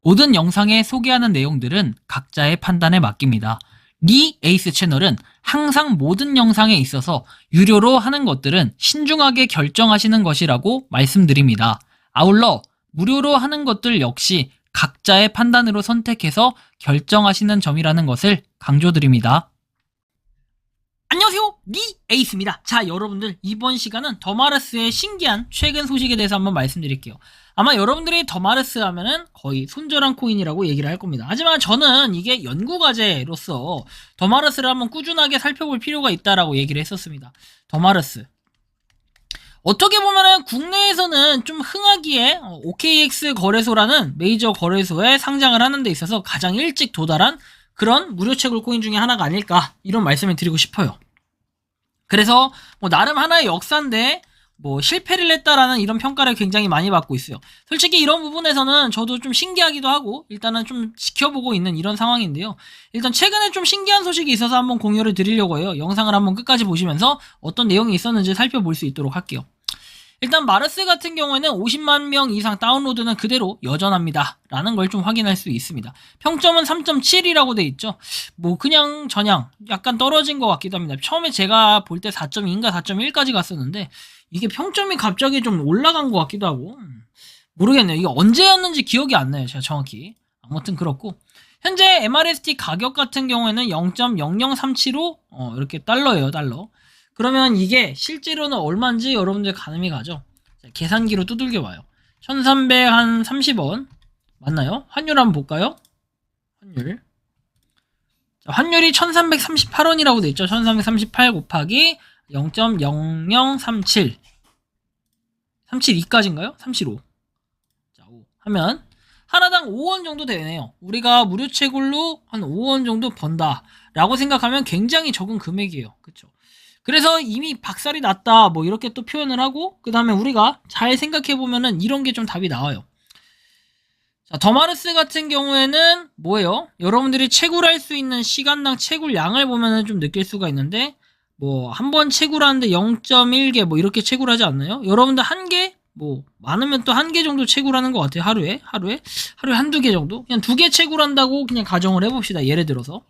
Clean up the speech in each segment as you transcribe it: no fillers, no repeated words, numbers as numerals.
모든 영상에 소개하는 내용들은 각자의 판단에 맡깁니다. 리 에이스 채널은 항상 모든 영상에 있어서 유료로 하는 것들은 신중하게 결정하시는 것이라고 말씀드립니다. 아울러 무료로 하는 것들 역시 각자의 판단으로 선택해서 결정하시는 점이라는 것을 강조드립니다. 안녕하세요, 리 에이스입니다. 자, 여러분들, 이번 시간은 더마르스의 신기한 최근 소식에 대해서 한번 말씀드릴게요. 아마 여러분들이 더마르스 하면은 거의 손절한 코인이라고 얘기를 할 겁니다. 하지만 저는 이게 연구과제로서 더마르스를 한번 꾸준하게 살펴볼 필요가 있다라고 얘기를 했었습니다. 더마르스, 어떻게 보면은 국내에서는 좀 흥하기에 OKX 거래소라는 메이저 거래소에 상장을 하는 데 있어서 가장 일찍 도달한 그런 무료 채굴 코인 중에 하나가 아닐까, 이런 말씀을 드리고 싶어요. 그래서 나름 하나의 역사인데 실패를 했다라는 이런 평가를 굉장히 많이 받고 있어요. 솔직히 이런 부분에서는 저도 좀 신기하기도 하고 일단은 좀 지켜보고 있는 이런 상황인데요. 일단 최근에 좀 신기한 소식이 있어서 한번 공유를 드리려고 해요. 영상을 한번 끝까지 보시면서 어떤 내용이 있었는지 살펴볼 수 있도록 할게요. 일단 마르스 같은 경우에는 50만 명 이상 다운로드는 그대로 여전합니다 라는 걸 좀 확인할 수 있습니다. 평점은 3.7이라고 돼 있죠. 그냥 저냥 약간 떨어진 것 같기도 합니다. 처음에 제가 볼 때 4.2인가 4.1까지 갔었는데 이게 평점이 갑자기 좀 올라간 것 같기도 하고 모르겠네요. 이게 언제였는지 기억이 안 나요, 제가 정확히. 아무튼 그렇고, 현재 MRST 가격 같은 경우에는 0.0037로 이렇게 달러예요, 달러. 그러면 이게 실제로는 얼마인지 여러분들 가늠이 가죠. 자, 계산기로 두들겨 봐요. 1330원 맞나요? 환율 한번 볼까요? 환율. 자, 환율이 1338원이라고 돼 있죠. 1338 곱하기 0.0037 372까지인가요? 375. 자, 5 하면 하나당 5원 정도 되네요. 우리가 무료 채굴로 한 5원 정도 번다 라고 생각하면 굉장히 적은 금액이에요. 그쵸? 그래서 이미 박살이 났다 이렇게 또 표현을 하고, 그 다음에 우리가 잘 생각해보면은 이런 게 좀 답이 나와요. 자, 더마르스 같은 경우에는 뭐예요? 여러분들이 채굴할 수 있는 시간당 채굴량을 보면은 좀 느낄 수가 있는데, 한 번 채굴하는데 0.1개 이렇게 채굴하지 않나요? 여러분들 한 개, 많으면 또 한 개 정도 채굴하는 것 같아요. 하루에 한두 개 정도? 그냥 2개 채굴한다고 그냥 가정을 해봅시다. 예를 들어서.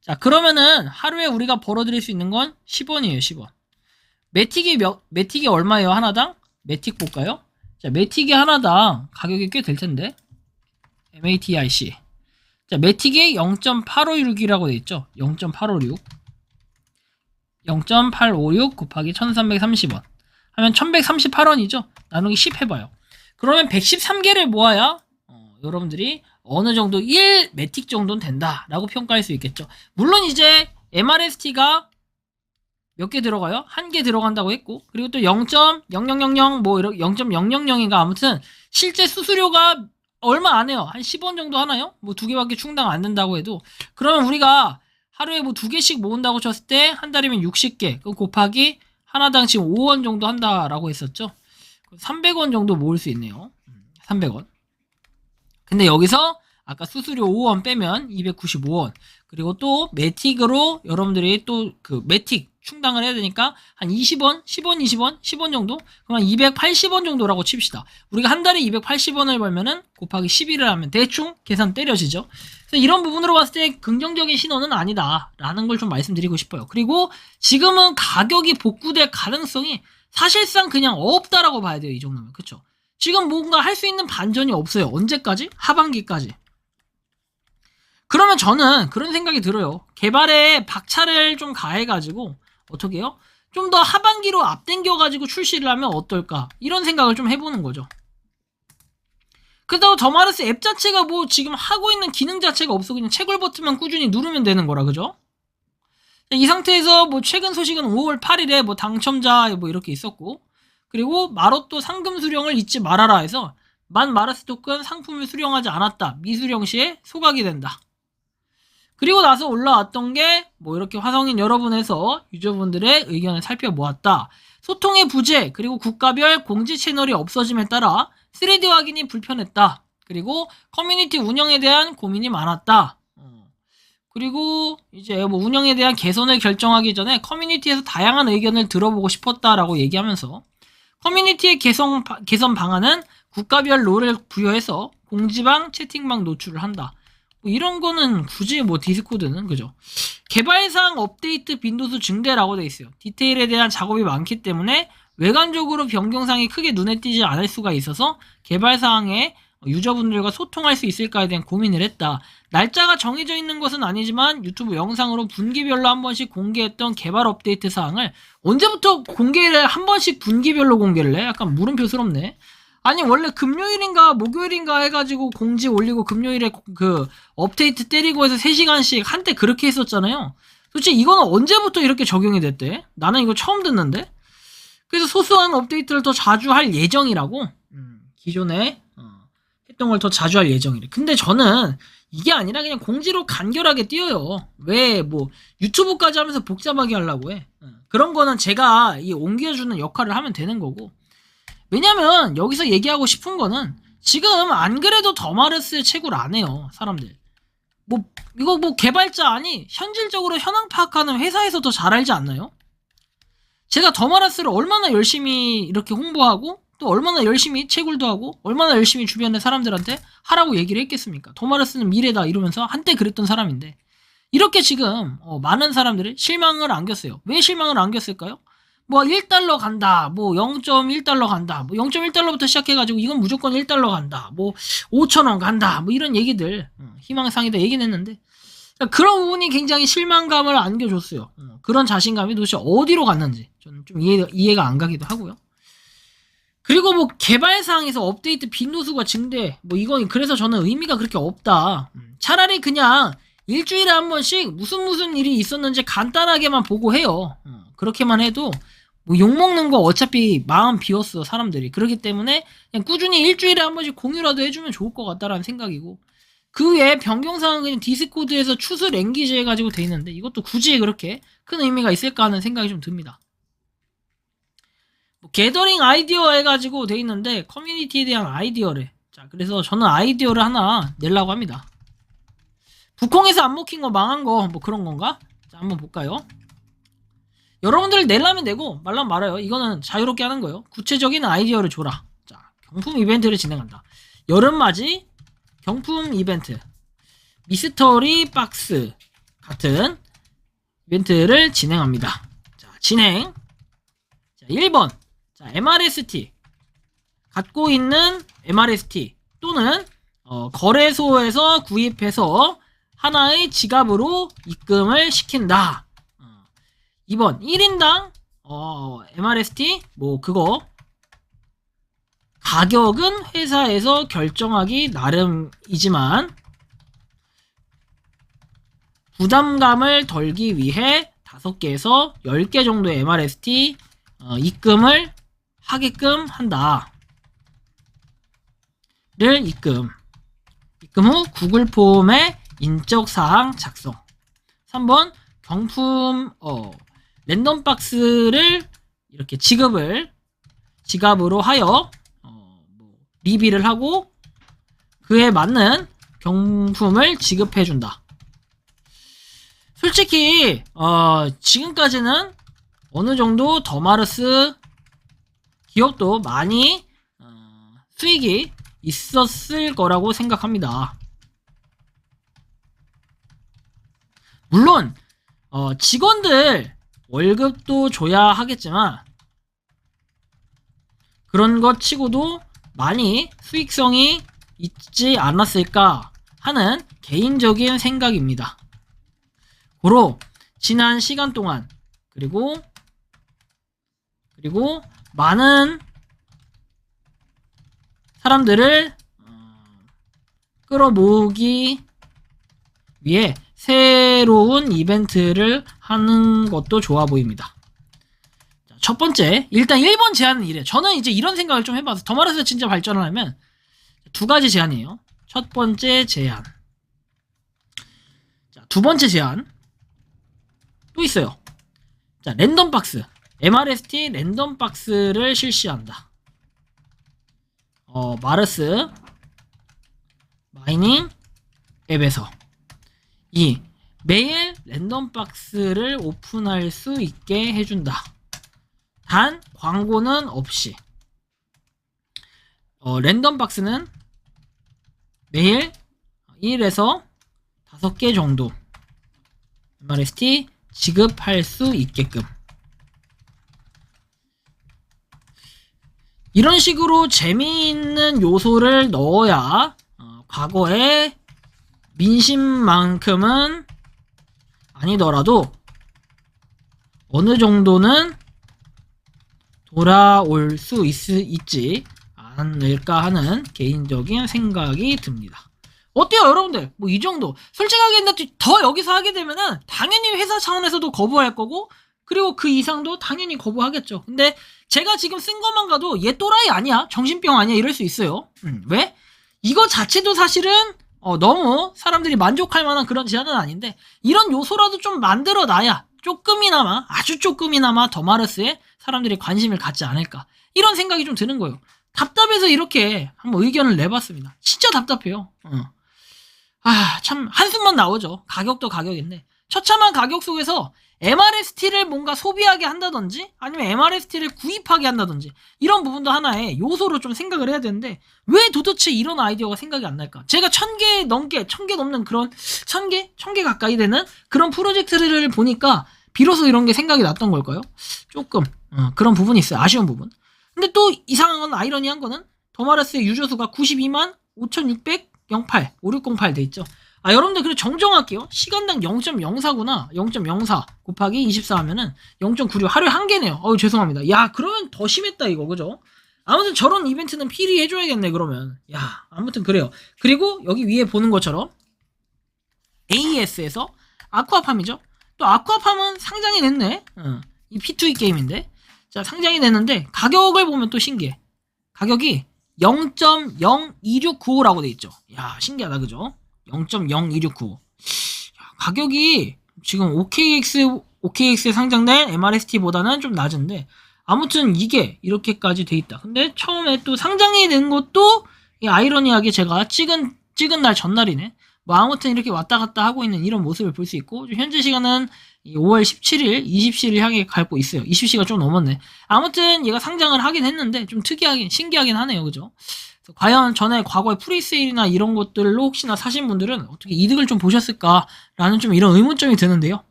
자, 그러면은 하루에 우리가 벌어들일 수 있는 건 10원이에요, 10원. 매틱이 얼마예요, 하나당? 매틱 볼까요? 자, 매틱이 하나당 가격이 꽤 될 텐데. MATIC. 자, 매틱이 0.856이라고 돼 있죠? 0.856. 0.856 곱하기 1330원. 하면 1138원이죠? 나누기 10 해봐요. 그러면 113개를 모아야, 여러분들이 어느 정도 1 매틱 정도는 된다라고 평가할 수 있겠죠. 물론 이제 MRST가 몇 개 들어가요? 1개 들어간다고 했고, 그리고 또 0.0000 이렇게 0.000인가 아무튼 실제 수수료가 얼마 안 해요. 한 10원 정도 하나요? 2개밖에 충당 안 된다고 해도, 그러면 우리가 하루에 2개씩 모은다고 쳤을 때 한 달이면 60개 곱하기 하나당 지금 5원 정도 한다라고 했었죠. 300원 정도 모을 수 있네요. 300원. 근데 여기서 아까 수수료 5원 빼면 295원. 그리고 또 매틱으로 여러분들이 또 그 매틱 충당을 해야 되니까 한 20원, 10원, 20원, 10원 정도? 그럼 280원 정도라고 칩시다. 우리가 한 달에 280원을 벌면은 곱하기 11을 하면 대충 계산 때려지죠. 그래서 이런 부분으로 봤을 때 긍정적인 신호는 아니다 라는 걸 좀 말씀드리고 싶어요. 그리고 지금은 가격이 복구될 가능성이 사실상 그냥 없다라고 봐야 돼요. 이 정도면. 그쵸? 지금 뭔가 할 수 있는 반전이 없어요. 언제까지? 하반기까지. 그러면 저는 그런 생각이 들어요. 개발에 박차를 좀 가해가지고 어떻게 해요? 좀 더 하반기로 앞당겨가지고 출시를 하면 어떨까? 이런 생각을 좀 해보는 거죠. 그렇다고 더마르스 앱 자체가 지금 하고 있는 기능 자체가 없어. 그냥 채굴 버튼만 꾸준히 누르면 되는 거라, 그죠? 이 상태에서 최근 소식은 5월 8일에 당첨자 이렇게 있었고, 그리고 마로또 상금 수령을 잊지 말아라 해서 마르스 토큰 상품을 수령하지 않았다, 미수령 시에 소각이 된다. 그리고 나서 올라왔던 게 이렇게 화성인 여러분에서 유저분들의 의견을 살펴보았다. 소통의 부재, 그리고 국가별 공지 채널이 없어짐에 따라 3D 확인이 불편했다. 그리고 커뮤니티 운영에 대한 고민이 많았다. 그리고 이제 운영에 대한 개선을 결정하기 전에 커뮤니티에서 다양한 의견을 들어보고 싶었다라고 얘기하면서, 커뮤니티의 개선 방안은 국가별 롤을 부여해서 공지방, 채팅방 노출을 한다. 뭐 이런 거는 굳이 뭐 디스코드는 그죠? 개발사항 업데이트 빈도수 증대라고 돼 있어요. 디테일에 대한 작업이 많기 때문에 외관적으로 변경사항이 크게 눈에 띄지 않을 수가 있어서 개발사항에 유저분들과 소통할 수 있을까에 대한 고민을 했다. 날짜가 정해져 있는 것은 아니지만 유튜브 영상으로 분기별로 한 번씩 공개했던 개발 업데이트 사항을 언제부터 공개를 한 번씩 분기별로 공개를 해? 약간 물음표스럽네. 아니 원래 금요일인가 목요일인가 해가지고 공지 올리고 금요일에 그 업데이트 때리고 해서 3시간씩 한때 그렇게 했었잖아요. 도대체 이거는 언제부터 이렇게 적용이 됐대? 나는 이거 처음 듣는데? 그래서 소소한 업데이트를 더 자주 할 예정이라고? 기존에 했던 걸 더 자주 할 예정이래. 근데 저는 이게 아니라 그냥 공지로 간결하게 띄워요. 왜 뭐 유튜브까지 하면서 복잡하게 하려고 해. 그런 거는 제가 이 옮겨주는 역할을 하면 되는 거고. 왜냐면 여기서 얘기하고 싶은 거는 지금 안 그래도 더마르스의 채굴 안 해요. 사람들. 뭐 이거 뭐 개발자 아니 현실적으로 현황 파악하는 회사에서 더 잘 알지 않나요? 제가 더마르스를 얼마나 열심히 이렇게 홍보하고 또 얼마나 열심히 채굴도 하고 얼마나 열심히 주변의 사람들한테 하라고 얘기를 했겠습니까? 더마르스는 미래다 이러면서 한때 그랬던 사람인데 이렇게 지금 많은 사람들이 실망을 안겼어요. 왜 실망을 안겼을까요? 뭐 1달러 간다, 뭐 0.1달러 간다, 뭐 0.1달러부터 시작해가지고 이건 무조건 1달러 간다, 뭐 5,000원 간다, 뭐 이런 얘기들 희망상이다 얘기는 했는데 그런 부분이 굉장히 실망감을 안겨줬어요. 그런 자신감이 도대체 어디로 갔는지 저는 좀 이해가 안 가기도 하고요. 그리고 뭐 개발사항에서 업데이트 빈도수가 증대 뭐 이건 그래서 저는 의미가 그렇게 없다. 차라리 그냥 일주일에 한 번씩 무슨 일이 있었는지 간단하게만 보고 해요. 그렇게만 해도 뭐 욕먹는 거 어차피 마음 비웠어 사람들이. 그렇기 때문에 그냥 꾸준히 일주일에 한 번씩 공유라도 해주면 좋을 것 같다라는 생각이고 그 외에 변경사항은 그냥 디스코드에서 추수 랭귀지 해가지고 돼 있는데 이것도 굳이 그렇게 큰 의미가 있을까 하는 생각이 좀 듭니다. 뭐 게더링 아이디어 해가지고 돼 있는데 커뮤니티에 대한 아이디어래. 자 그래서 저는 아이디어를 하나 내려고 합니다. 북콩에서 안 먹힌 거 망한 거 뭐 그런 건가? 자 한번 볼까요? 여러분들 내려면 내고 말라면 말아요. 이거는 자유롭게 하는 거예요. 구체적인 아이디어를 줘라. 자 경품 이벤트를 진행한다. 여름맞이 경품 이벤트 미스터리 박스 같은 이벤트를 진행합니다. 자 진행. 자 1번 자 MRST 갖고 있는 MRST 또는 거래소에서 구입해서 하나의 지갑으로 입금을 시킨다. 2번 1인당 MRST 뭐 그거 가격은 회사에서 결정하기 나름이지만 부담감을 덜기 위해 5개에서 10개 정도의 MRST 입금을 하게끔 한다. 를 입금 후 구글 폼에 인적사항 작성. 3번 경품 랜덤 박스를 이렇게 지갑으로 하여 리비를 하고 그에 맞는 경품을 지급해준다. 솔직히 지금까지는 어느정도 더마르스 기업도 많이 수익이 있었을 거라고 생각합니다. 물론 직원들 월급도 줘야 하겠지만 그런 것 치고도 많이 수익성이 있지 않았을까 하는 개인적인 생각입니다. 고로 지난 시간 동안 그리고 많은 사람들을 끌어모으기 위해 새로운 이벤트를 하는 것도 좋아 보입니다. 자, 첫 번째, 일단 1번 제안은 이래. 저는 이제 이런 생각을 좀 해봐서 더마르스가 진짜 발전을 하면 2가지 제안이에요. 첫 번째 제안. 자, 두 번째 제안. 또 있어요. 자, 랜덤 박스. MRST 랜덤 박스를 실시한다. 마르스 마이닝 앱에서 매일 랜덤 박스를 오픈할 수 있게 해준다. 단 광고는 없이. 랜덤 박스는 매일 1에서 5개 정도 MRST 지급할 수 있게끔 이런 식으로 재미있는 요소를 넣어야 과거의 민심만큼은 아니더라도 어느 정도는 돌아올 수 있지 않을까 하는 개인적인 생각이 듭니다. 어때요 여러분들? 뭐 이 정도 솔직하게 근데 더 여기서 하게 되면은 당연히 회사 차원에서도 거부할 거고 그리고 그 이상도 당연히 거부하겠죠. 근데 제가 지금 쓴 것만 가도 얘 또라이 아니야 정신병 아니야 이럴 수 있어요. 왜? 이거 자체도 사실은 너무 사람들이 만족할 만한 그런 제안은 아닌데 이런 요소라도 좀 만들어 놔야 조금이나마 아주 조금이나마 더마르스에 사람들이 관심을 갖지 않을까 이런 생각이 좀 드는 거예요. 답답해서 이렇게 한번 의견을 내봤습니다. 진짜 답답해요. 참 한숨만 나오죠. 가격도 가격인데 처참한 가격 속에서 MRST를 뭔가 소비하게 한다든지 아니면 MRST를 구입하게 한다든지 이런 부분도 하나의 요소로 좀 생각을 해야 되는데 왜 도대체 이런 아이디어가 생각이 안 날까? 제가 1000개 넘는 그런 1000개 가까이 되는 그런 프로젝트를 보니까 비로소 이런 게 생각이 났던 걸까요? 조금 그런 부분이 있어요. 아쉬운 부분. 근데 또 이상한 건 아이러니한 거는 더마르스의 유저수가 92만 5608 5608 돼 있죠. 여러분들 그래 정정할게요. 시간당 0.04구나. 0.04 곱하기 24 하면은 0.96 하루에 한 개네요. 죄송합니다. 야 그러면 더 심했다 이거 그죠? 아무튼 저런 이벤트는 필히 해줘야겠네 그러면. 야 아무튼 그래요. 그리고 여기 위에 보는 것처럼 AES에서 아쿠아팜이죠. 또 아쿠아팜은 상장이 됐네. 이 P2E 게임인데 자 상장이 됐는데 가격을 보면 또 신기해. 가격이 0.02695라고 돼 있죠. 야 신기하다 그죠? 0.02695 가격이 지금 OKX에 상장된 MRST보다는 좀 낮은데 아무튼 이게 이렇게까지 돼 있다. 근데 처음에 또 상장이 된 것도 아이러니하게 제가 찍은 날 전날이네. 뭐 아무튼 이렇게 왔다 갔다 하고 있는 이런 모습을 볼 수 있고 현재 시간은 5월 17일, 20시를 향해 가고 있어요. 20시가 좀 넘었네. 아무튼 얘가 상장을 하긴 했는데 좀 특이하긴 신기하긴 하네요. 그죠? 과연 전에 과거의 프리세일이나 이런 것들로 혹시나 사신 분들은 어떻게 이득을 좀 보셨을까라는 좀 이런 의문점이 드는데요.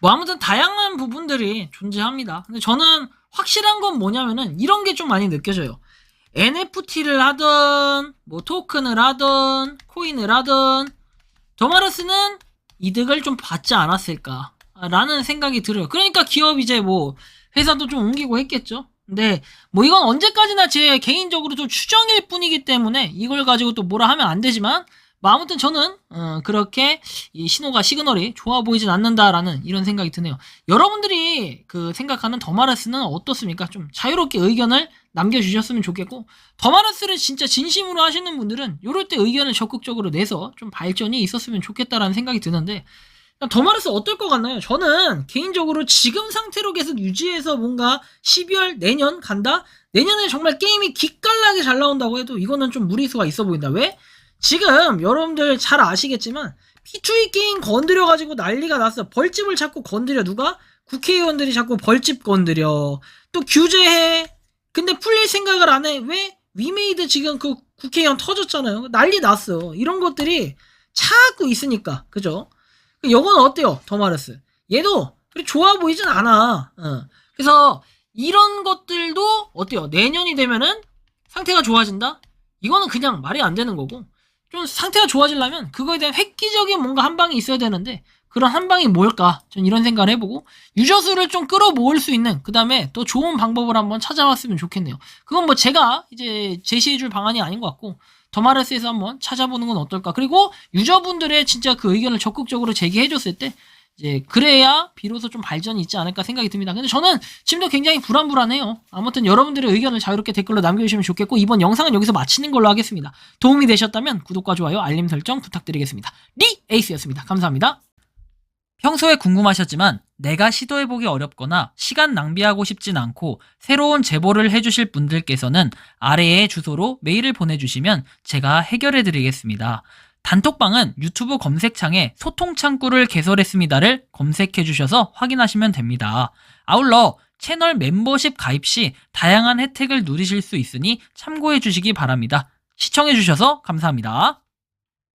뭐 아무튼 다양한 부분들이 존재합니다. 근데 저는 확실한 건 뭐냐면은 이런 게 좀 많이 느껴져요. NFT를 하든 뭐 토큰을 하든 코인을 하든 더마르스는 이득을 좀 받지 않았을까라는 생각이 들어요. 그러니까 기업 이제 뭐 회사도 좀 옮기고 했겠죠. 근데 뭐 이건 언제까지나 제 개인적으로 좀 추정일 뿐이기 때문에 이걸 가지고 또 뭐라 하면 안 되지만 뭐 아무튼 저는 그렇게 이 시그널이 좋아 보이진 않는다라는 이런 생각이 드네요. 여러분들이 그 생각하는 더마르스는 어떻습니까? 좀 자유롭게 의견을 남겨주셨으면 좋겠고 더마르스를 진짜 진심으로 하시는 분들은 이럴 때 의견을 적극적으로 내서 좀 발전이 있었으면 좋겠다라는 생각이 드는데 더마르스 어떨 것 같나요? 저는 개인적으로 지금 상태로 계속 유지해서 뭔가 12월 내년 간다? 내년에 정말 게임이 기깔나게 잘 나온다고 해도 이거는 좀 무리수가 있어 보인다. 왜? 지금 여러분들 잘 아시겠지만 P2E 게임 건드려가지고 난리가 났어. 벌집을 자꾸 건드려. 누가? 국회의원들이 자꾸 벌집 건드려. 또 규제해. 근데 풀릴 생각을 안 해. 왜? 위메이드 지금 그 국회의원 터졌잖아요. 난리 났어. 이런 것들이 자꾸 있으니까. 그죠? 이건 어때요? 더마르스. 얘도 그리 좋아 보이진 않아. 그래서 이런 것들도 어때요? 내년이 되면은 상태가 좋아진다? 이거는 그냥 말이 안 되는 거고 좀 상태가 좋아지려면 그거에 대한 획기적인 뭔가 한 방이 있어야 되는데 그런 한 방이 뭘까? 전 이런 생각을 해보고 유저 수를 좀 끌어모을 수 있는 그 다음에 또 좋은 방법을 한번 찾아봤으면 좋겠네요. 그건 뭐 제가 이제 제시해줄 방안이 아닌 것 같고 더마르스에서 한번 찾아보는 건 어떨까? 그리고 유저분들의 진짜 그 의견을 적극적으로 제기해줬을 때 이제 그래야 비로소 좀 발전이 있지 않을까 생각이 듭니다. 근데 저는 지금도 굉장히 불안해요. 아무튼 여러분들의 의견을 자유롭게 댓글로 남겨주시면 좋겠고 이번 영상은 여기서 마치는 걸로 하겠습니다. 도움이 되셨다면 구독과 좋아요, 알림 설정 부탁드리겠습니다. 에이스였습니다. 감사합니다. 평소에 궁금하셨지만 내가 시도해보기 어렵거나 시간 낭비하고 싶진 않고 새로운 제보를 해주실 분들께서는 아래의 주소로 메일을 보내주시면 제가 해결해드리겠습니다. 단톡방은 유튜브 검색창에 소통창구를 개설했습니다를 검색해주셔서 확인하시면 됩니다. 아울러 채널 멤버십 가입 시 다양한 혜택을 누리실 수 있으니 참고해주시기 바랍니다. 시청해주셔서 감사합니다.